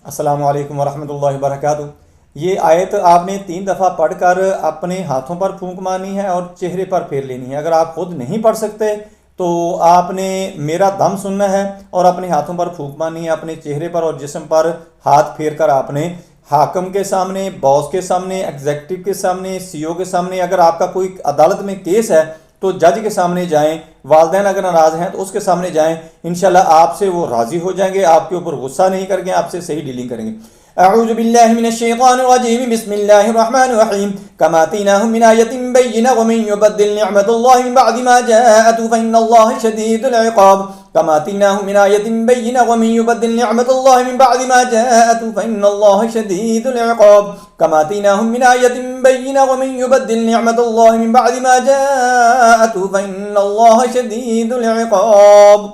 अस्सलामु अलैकुम वरहमतुल्लाहि वबरकातुहू। ये आयत आपने 3 दफ़ा पढ़कर अपने हाथों पर फूंक मारनी है और चेहरे पर फेर लेनी है। अगर आप खुद नहीं पढ़ सकते तो आपने मेरा दम सुनना है और अपने हाथों पर फूंक मारनी है, अपने चेहरे पर और जिस्म पर हाथ फेर कर आपने हाकम के सामने, बॉस के सामने, एग्जेक्टिव के सामने, सीईओ के सामने, अगर आपका कोई अदालत में केस है तो जज के सामने जाएं, वालदैन अगर नाराज़ हैं तो उसके सामने जाएं। इंशाल्लाह आपसे वो राज़ी हो जाएंगे, आपके ऊपर गुस्सा नहीं करेंगे, आपसे सही डीलिंग करेंगे। अऊज़ु बिल्लाहि मिनश शैतानिर रजीम, बिस्मिल्लाहिर रहमानिर रहीम। कमा आतीनाहुम मिन आयतिन बय्यिनह व मन युबद्दिल निअमतल्लाहि मिन बअदि मा जाअतहु फइन्नल्लाहा शदीदुल इक़ाब। कमा आतीनाहुम मिन आयतिन बय्यिनह व मन युबद्दिल निअमतल्लाहि मिन बअदि मा जाअतहु फइन्नल्लाहा शदीदुल इक़ाब। कमा आतीनाहुम मिन आयतिन बय्यिनह व मन युबद्दिल निअमतल्लाहि मिन बअदि मा जाअतहु फइन्नल्लाहा शदीदुल इक़ाब।